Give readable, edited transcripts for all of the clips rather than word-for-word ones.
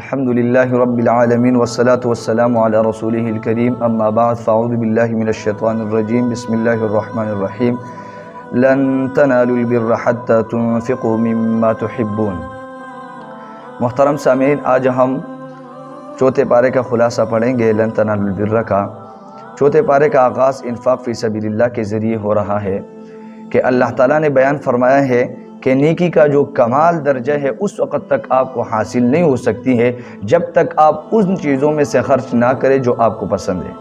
الحمد لله رب العالمين والصلاة والسلام على رسوله الكريم اما بعد فاعوذ بالله من الشيطان الرجيم بسم الله الرحمن الرحيم لن تنالوا البر حتى تنفقوا مما تحبون۔ محترم سامعین، آج ہم چوتھے پارے کا خلاصہ پڑھیں گے لن تنالوا البر کا۔ چوتھے پارے کا آغاز انفاق فی سبیل اللہ کے ذریعے ہو رہا ہے کہ اللہ تعالیٰ نے بیان فرمایا ہے کہ نیکی کا جو کمال درجہ ہے اس وقت تک آپ کو حاصل نہیں ہو سکتی ہے جب تک آپ ان چیزوں میں سے خرچ نہ کریں جو آپ کو پسند ہے۔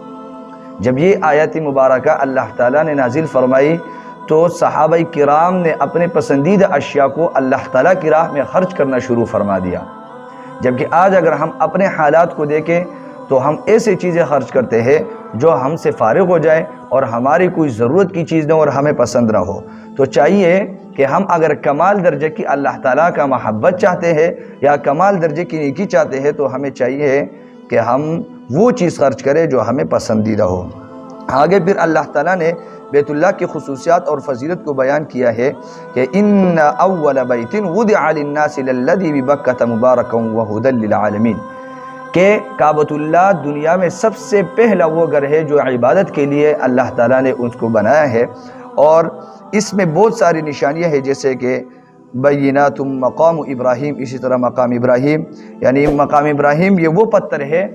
جب یہ آیت مبارکہ اللہ تعالیٰ نے نازل فرمائی تو صحابہ کرام نے اپنے پسندیدہ اشیاء کو اللہ تعالیٰ کی راہ میں خرچ کرنا شروع فرما دیا، جبکہ آج اگر ہم اپنے حالات کو دیکھیں تو ہم ایسے چیزیں خرچ کرتے ہیں جو ہم سے فارغ ہو جائے اور ہماری کوئی ضرورت کی چیز نہ اور ہمیں پسند نہ ہو۔ تو چاہیے کہ ہم اگر کمال درجے کی اللہ تعالیٰ کا محبت چاہتے ہیں یا کمال درجے کی نیکی چاہتے ہیں تو ہمیں چاہیے کہ ہم وہ چیز خرچ کریں جو ہمیں پسندیدہ ہو۔ آگے پھر اللہ تعالیٰ نے بیت اللہ کی خصوصیات اور فضیلت کو بیان کیا ہے کہ ان اول بیت وضع للناس للذی ببکۃ مبارکا وہدی للعالمین، کہ کعبۃ اللہ دنیا میں سب سے پہلا وہ گھر ہے جو عبادت کے لیے اللہ تعالیٰ نے اس کو بنایا ہے، اور اس میں بہت ساری نشانیاں ہیں جیسے کہ بینات مقام ابراہیم، اسی طرح مقام ابراہیم، یعنی مقام ابراہیم یہ وہ پتھر ہے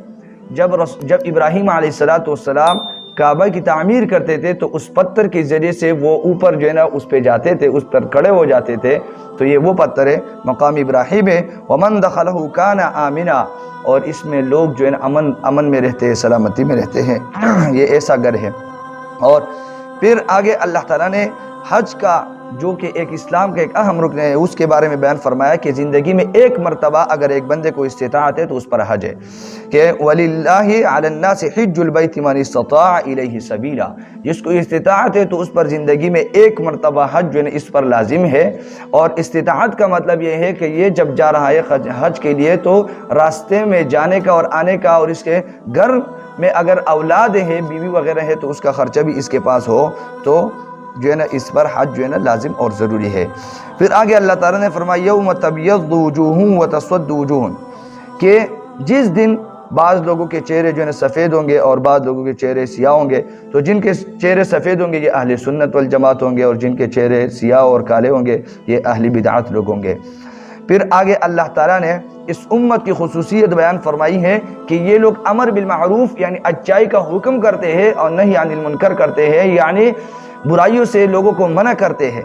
جب ابراہیم علیہ السلام کعبہ کی تعمیر کرتے تھے تو اس پتھر کے ذریعے سے وہ اوپر جو ہے نا اس پہ جاتے تھے، اس پر کھڑے ہو جاتے تھے، تو یہ وہ پتھر ہے مقام ابراہیم ہے۔ ومن دخلہ کان آمنا، اور اس میں لوگ جو ہے نا امن میں رہتے ہیں، سلامتی میں رہتے ہیں، یہ ایسا گھر ہے۔ اور پھر آگے اللہ تعالیٰ نے حج کا جو کہ ایک اسلام کا ایک اہم رکن ہے اس کے بارے میں بیان فرمایا کہ زندگی میں ایک مرتبہ اگر ایک بندے کو استطاعت ہے تو اس پر حج ہے، کہ وَلِلَّهِ عَلَى النَّاسِ حِجُّ الْبَيْتِ مَنِ اسْتَطَاعَ إِلَيْهِ سَبِيلًا، جس کو استطاعت ہے تو اس پر زندگی میں ایک مرتبہ حج جو ہے اس پر لازم ہے۔ اور استطاعت کا مطلب یہ ہے کہ یہ جب جا رہا ہے حج کے لیے تو راستے میں جانے کا اور آنے کا، اور اس کے گھر میں اگر اولاد ہے، بیوی وغیرہ ہے تو اس کا خرچہ بھی اس کے پاس ہو، تو جو ہے نا اس پر حج جو ہے نا لازم اور ضروری ہے۔ پھر آگے اللہ تعالیٰ نے فرمایا یوم تبیض وجوہ وتسود وجوہ، کہ جس دن بعض لوگوں کے چہرے جو ہے نا سفید ہوں گے اور بعض لوگوں کے چہرے سیاہ ہوں گے، تو جن کے چہرے سفید ہوں گے یہ اہل سنت والجماعت ہوں گے، اور جن کے چہرے سیاہ اور کالے ہوں گے یہ اہل بدعات لوگ ہوں گے۔ پھر آگے اللہ تعالیٰ نے اس امت کی خصوصیت بیان فرمائی ہے کہ یہ لوگ امر بالمعروف یعنی اچائی کا حکم کرتے ہیں اور نہی عن المنکر کرتے ہیں، یعنی برائیوں سے لوگوں کو منع کرتے ہیں۔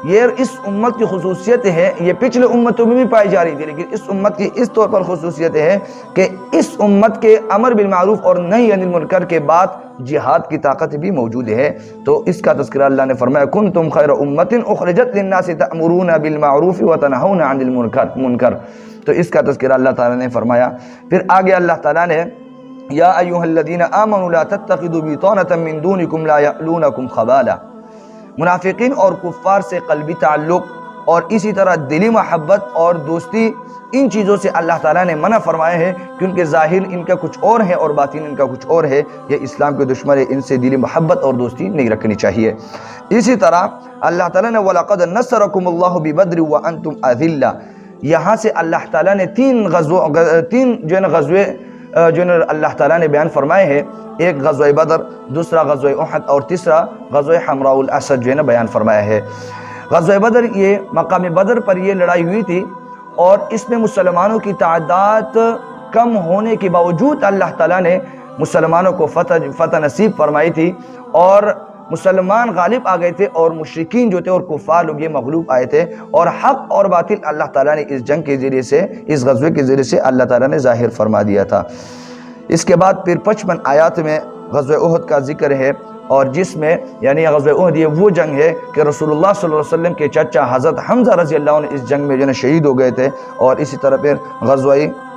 یہ اس امت کی خصوصیت ہے، یہ پچھلے امتوں میں بھی پائی جا رہی تھی لیکن اس امت کی اس طور پر خصوصیت ہے کہ اس امت کے امر بالمعروف اور نہی عن المنکر کے بعد جہاد کی طاقت بھی موجود ہے۔ تو اس کا تذکرہ اللہ نے فرمایا کنتم خیر امت اخرجت للناس تأمرون بالمعروف وتنہون عن المنکر، تو اس کا تذکرہ اللہ تعالیٰ نے فرمایا۔ پھر آگے اللہ تعالیٰ نے یا ایھا الذین آمنوا لا تتخذوا بطانة من دونکم لا یألونکم خبالا، منافقین اور کفار سے قلبی تعلق اور اسی طرح دلی محبت اور دوستی، ان چیزوں سے اللہ تعالیٰ نے منع فرمایا ہے کیونکہ ظاہر ان کا کچھ اور ہے اور باطن ان کا کچھ اور ہے، یہ اسلام کے دشمن ہے، ان سے دلی محبت اور دوستی نہیں رکھنی چاہیے۔ اسی طرح اللہ تعالیٰ نے وَلَقَدْ نَصَّرَكُمُ اللَّهُ بِبَدْرٍ وَأَنْتُمْ أَذِلَّةٌ، یہاں سے اللہ تعالیٰ نے تین جو ہے نا غزوے جو ہے اللہ تعالیٰ نے بیان فرمائے ہیں، ایک غزوہ بدر، دوسرا غزوہ احد، اور تیسرا غزوہ حمراء الاسد جو ہے نا بیان فرمایا ہے۔ غزوہ بدر یہ مقام بدر پر یہ لڑائی ہوئی تھی، اور اس میں مسلمانوں کی تعداد کم ہونے کے باوجود اللہ تعالیٰ نے مسلمانوں کو فتح نصیب فرمائی تھی، اور مسلمان غالب آ گئے تھے اور مشرکین جو تھے اور کفار لوگ یہ مغلوب آئے تھے، اور حق اور باطل اللہ تعالیٰ نے اس جنگ کے ذریعے سے، اس غزوے کے ذریعے سے اللہ تعالیٰ نے ظاہر فرما دیا تھا۔ اس کے بعد پھر 55 آیات میں غزوہ احد کا ذکر ہے، اور جس میں یعنی غزوہ احد یہ وہ جنگ ہے کہ رسول اللہ صلی اللہ علیہ وسلم کے چچا حضرت حمزہ رضی اللہ عنہ اس جنگ میں جو ہے شہید ہو گئے تھے، اور اسی طرح پھر غزوہ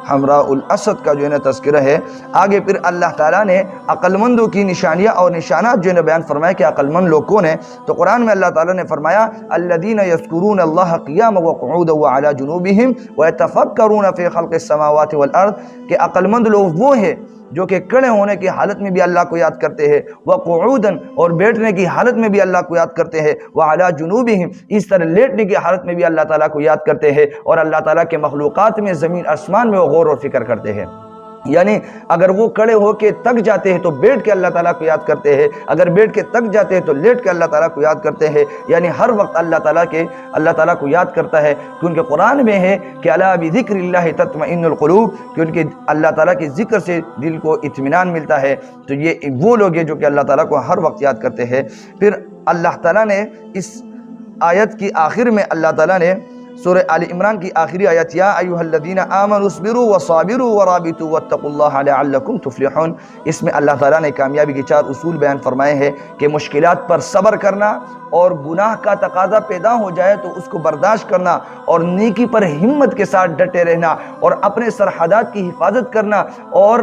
حمراء الاسد کا جو ہے نا تذکرہ ہے۔ آگے پھر اللہ تعالیٰ نے عقل مندوں کی نشانیاں اور نشانات جو ہے بیان فرمایا کہ عقل مند لوگ کون ہیں، تو قرآن میں اللہ تعالیٰ نے فرمایا الذین یذکرون اللہ قیاما وقعودا وعلی جنوبہم ویتفکرون فی خلق السماوات والارض، کہ عقل مند لوگ وہ ہیں جو کہ کھڑے ہونے کی حالت میں بھی اللہ کو یاد کرتے ہیں، وقعوداً اور بیٹھنے کی حالت میں بھی اللہ کو یاد کرتے ہیں، وعلی جنوبہم اس طرح لیٹنے کی حالت میں بھی اللہ تعالیٰ کو یاد کرتے ہیں، اور اللہ تعالیٰ کے مخلوقات میں زمین آسمان میں وہ غور و فکر کرتے ہیں۔ یعنی اگر وہ کھڑے ہو کے تک جاتے ہیں تو بیٹھ کے اللہ تعالیٰ کو یاد کرتے ہیں، اگر بیٹھ کے تک جاتے ہیں تو لیٹ کے اللہ تعالیٰ کو یاد کرتے ہیں، یعنی ہر وقت اللہ تعالیٰ کو یاد کرتا ہے، کیونکہ قرآن میں ہے کہ الا بذکر اللہ تطمئن القلوب، کیونکہ اللہ تعالیٰ کے ذکر سے دل کو اطمینان ملتا ہے۔ تو یہ وہ لوگ ہیں جو کہ اللہ تعالیٰ کو ہر وقت یاد کرتے ہیں۔ پھر اللہ تعالیٰ نے اس آیت کی آخر میں اللہ تعالیٰ نے سورہ آل عمران کی آخری آیت یا ایھا الذین آمنوا اصبروا وصابروا ورابطوا واتقوا اللہ لعلکم تفلحون، اس میں اللہ تعالیٰ نے کامیابی کے 4 اصول بیان فرمائے ہیں کہ مشکلات پر صبر کرنا، اور گناہ کا تقاضا پیدا ہو جائے تو اس کو برداشت کرنا، اور نیکی پر ہمت کے ساتھ ڈٹے رہنا، اور اپنے سرحدات کی حفاظت کرنا، اور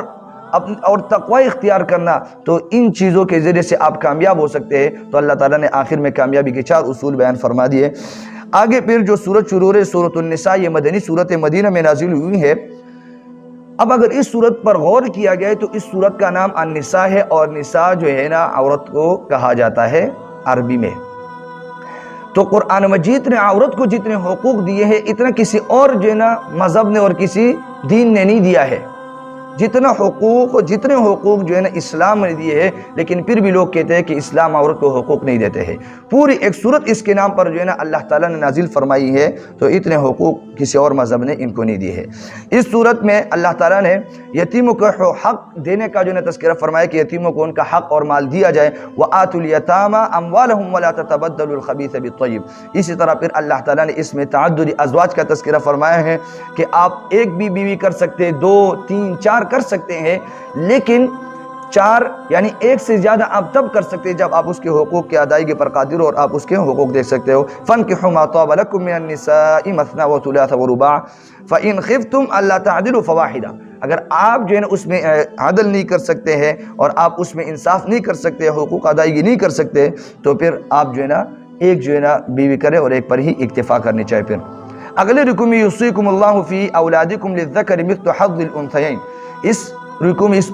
تقوی اختیار کرنا۔ تو ان چیزوں کے ذریعے سے آپ کامیاب ہو سکتے ہیں۔ تو اللہ تعالیٰ نے آخر میں کامیابی کے 4 اصول بیان فرما دیے۔ آگے پھر جو سورت شروع ہے سورۃ النساء، یہ مدنی سورت مدینہ میں نازل ہوئی ہے۔ اب اگر اس سورت پر غور کیا جائے تو اس سورت کا نام النساء ہے، اور نساء جو ہے نا عورت کو کہا جاتا ہے عربی میں۔ تو قرآن مجید نے عورت کو جتنے حقوق دیے ہیں اتنا کسی اور جو ہے نا مذہب نے اور کسی دین نے نہیں دیا ہے۔ جتنے حقوق جو ہے نا اسلام نے دیے ہیں، لیکن پھر بھی لوگ کہتے ہیں کہ اسلام عورت کو حقوق نہیں دیتے ہیں۔ پوری ایک سورت اس کے نام پر جو ہے نا اللہ تعالیٰ نے نازل فرمائی ہے، تو اتنے حقوق کسی اور مذہب نے ان کو نہیں دیے ہیں۔ اس سورت میں اللہ تعالیٰ نے یتیموں کو حق دینے کا جو ہے نا تذکرہ فرمایا کہ یتیموں کو ان کا حق اور مال دیا جائے، وآتوا الیتامی اموالہم ولا تتبدلوا الخبیث بالطیب۔ اسی طرح پھر اللہ تعالیٰ نے اس میں تعدد ازواج کا تذکرہ فرمایا ہے کہ آپ ایک بھی بیوی کر سکتے، 2 3 4 کر سکتے ہیں، لیکن 4 یعنی ایک سے زیادہ آپ تب کر سکتے ہیں جب آپ اس کے حقوق کی ادائیگی پر قادر ہو اور آپ اس کے حقوق دے سکتے ہو۔ فَانكِحُوا مَا طَابَ لَكُم مِّنَ النِّسَاءِ مَثْنَىٰ وَثُلَاثَ وَرُبَاعَ فَإِنْ خِفْتُمْ أَلَّا تَعْدِلُوا فَوَاحِدَةً۔ اگر آپ جو ہے نا اس میں عدل نہیں کر سکتے ہیں اور آپ اس میں انصاف نہیں کر سکتے، حقوق ادائیگی نہیں کر سکتے، تو پھر آپ جو ہے نا ایک جو ہے نا بیوی کرے اور ایک پر ہی اکتفا کرنی چاہیے۔ پھر اگلے رکوع میں یوصیکم اللہ فی اولادکم للذکر مثل حظ الانثیین، اس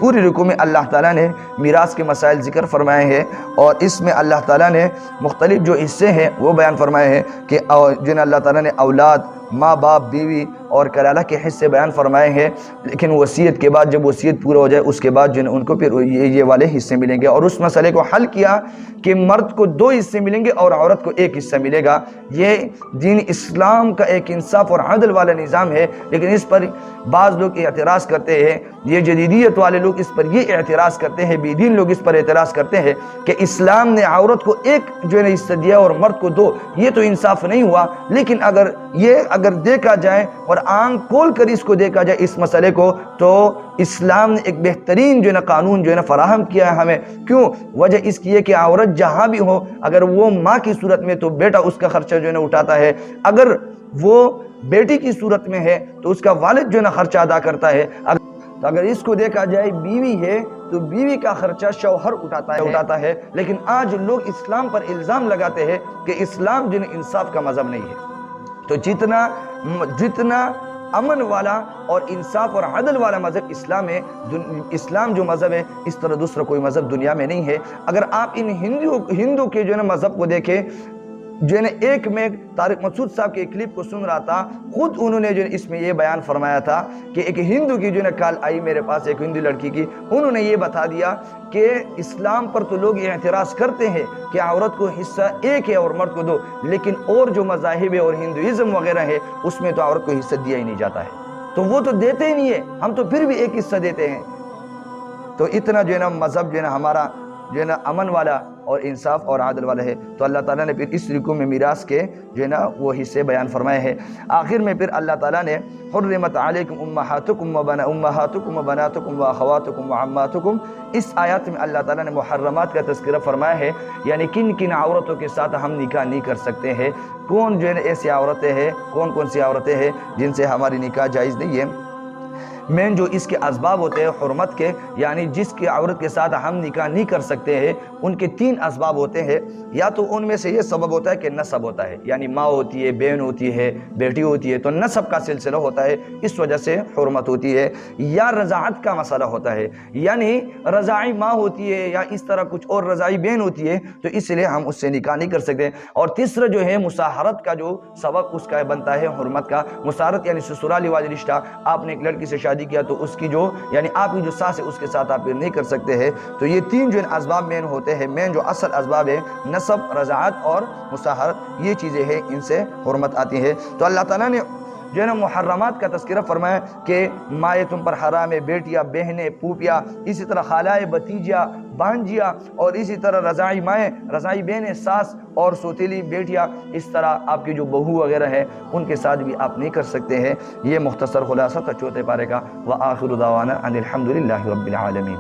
پوری رکوع میں اللہ تعالیٰ نے میراث کے مسائل ذکر فرمائے ہیں، اور اس میں اللہ تعالیٰ نے مختلف جو حصے ہیں وہ بیان فرمائے ہیں کہ جن اللہ تعالیٰ نے اولاد، ماں باپ، بیوی اور کلالہ کے حصے بیان فرمائے ہیں، لیکن وصیت کے بعد جب وصیت پورا ہو جائے اس کے بعد جن ان کو پھر یہ والے حصے ملیں گے، اور اس مسئلے کو حل کیا کہ مرد کو 2 حصے ملیں گے اور عورت کو 1 حصہ ملے گا۔ یہ دین اسلام کا ایک انصاف اور عدل والا نظام ہے، لیکن اس پر بعض لوگ اعتراض کرتے ہیں، یہ جدیدیت والے لوگ اس پر یہ اعتراض کرتے ہیں، بے دین لوگ اس پر اعتراض کرتے ہیں کہ اسلام نے عورت کو 1 جو ہے حصہ دیا اور مرد کو 2، یہ تو انصاف نہیں ہوا۔ لیکن اگر دیکھا جائے اور آنکھ کھول کر اس کو دیکھا جائے اس مسئلے کو، تو اسلام نے ایک بہترین جو ہے نا قانون جو ہے نا فراہم کیا ہے ہمیں۔ کیوں؟ وجہ اس کی ہے کہ عورت جہاں بھی ہو، اگر وہ ماں کی صورت میں تو بیٹا اس کا خرچہ جو ہے نا اٹھاتا ہے، اگر وہ بیٹی کی صورت میں ہے تو اس کا والد جو ہے نا خرچہ ادا کرتا ہے۔ اگر اس کو دیکھا جائے بیوی ہے تو بیوی کا خرچہ شوہر اٹھاتا ہے۔ لیکن آج لوگ اسلام پر الزام لگاتے ہیں کہ اسلام جو ہے انصاف کا مذہب نہیں ہے۔ تو جتنا امن والا اور انصاف اور عدل والا مذہب اسلام ہے، اسلام جو مذہب ہے، اس طرح دوسرا کوئی مذہب دنیا میں نہیں ہے۔ اگر آپ ان ہندو کے جو ہے نا مذہب کو دیکھیں، جو ہے نا ایک میں طارق مسعود صاحب کے کلپ کو سن رہا تھا، خود انہوں نے جو ہے اس میں یہ بیان فرمایا تھا کہ ایک ہندو کی جو ہے نا کال آئی میرے پاس، ایک ہندو لڑکی کی، انہوں نے یہ بتا دیا کہ اسلام پر تو لوگ اعتراض کرتے ہیں کہ عورت کو حصہ 1 ہے اور مرد کو 2، لیکن اور جو مذاہب ہے اور ہندوازم وغیرہ ہے اس میں تو عورت کو حصہ دیا ہی نہیں جاتا ہے، تو وہ تو دیتے ہی نہیں ہے، ہم تو پھر بھی 1 حصہ دیتے ہیں۔ تو اتنا جو ہے نا مذہب جو ہے نا ہمارا جو ہے نا امن والا اور انصاف اور عادل والا ہے۔ تو اللہ تعالیٰ نے پھر اس رکوع میں میراث کے جو ہے نا وہ حصے بیان فرمائے ہیں۔ آخر میں پھر اللہ تعالیٰ نے حرمت علیکم امہاتکم وبناتکم واخواتکم وعماتکم، اس آیات میں اللہ تعالیٰ نے محرمات کا تذکرہ فرمایا ہے، یعنی کن کن عورتوں کے ساتھ ہم نکاح نہیں کر سکتے ہیں، کون جو ہے نا ایسی عورتیں ہیں، کون سی عورتیں ہیں جن سے ہماری نکاح جائز نہیں ہے۔ مین جو اس کے اسباب ہوتے ہیں حرمت کے، یعنی جس کی عورت کے ساتھ ہم نکاح نہیں کر سکتے ہیں، ان کے 3 اسباب ہوتے ہیں۔ یا تو ان میں سے یہ سبب ہوتا ہے کہ نسب ہوتا ہے، یعنی ماں ہوتی ہے، بہن ہوتی ہے، بیٹی ہوتی ہے، تو نسب کا سلسلہ ہوتا ہے، اس وجہ سے حرمت ہوتی ہے۔ یا رضاعت کا مسئلہ ہوتا ہے، یعنی رضاعی ماں ہوتی ہے یا اس طرح کچھ اور رضاعی بہن ہوتی ہے، تو اس لیے ہم اس سے نکاح نہیں کر سکتے۔ اور تیسرا جو ہے مصاہرت کا جو سبب اس کا بنتا ہے حرمت کا، مصاہرت یعنی سسرالی والی رشتہ، آپ نے ایک لڑکی سے شادی کیا تو اس کی جو یعنی آپ کی جو ساس ہے اس کے ساتھ آپ نہیں کر سکتے ہیں۔ تو یہ 3 جو اسباب مین ہوتے ہیں، مین جو اصل اسباب ہے نسب، رضاعت اور مصاہرت، یہ چیزیں ہیں، ان سے حرمت آتی ہے۔ تو اللہ تعالیٰ نے جو ہے نا محرمات کا تذکرہ فرمایا کہ مائیں تم پر حرام ہے، بیٹیاں، بہنیں، پھوپھیاں، اسی طرح خالائے، بھتیجیاں، بھانجیاں، اور اسی طرح رضاعی مائیں، رضاعی بہنیں، ساس اور سوتیلی بیٹیاں، اس طرح آپ کی جو بہو وغیرہ ہے ان کے ساتھ بھی آپ نہیں کر سکتے ہیں۔ یہ مختصر خلاصہ تھا 4 پارے کا۔ وآخر دعوانا ان الحمد للہ رب العالمین۔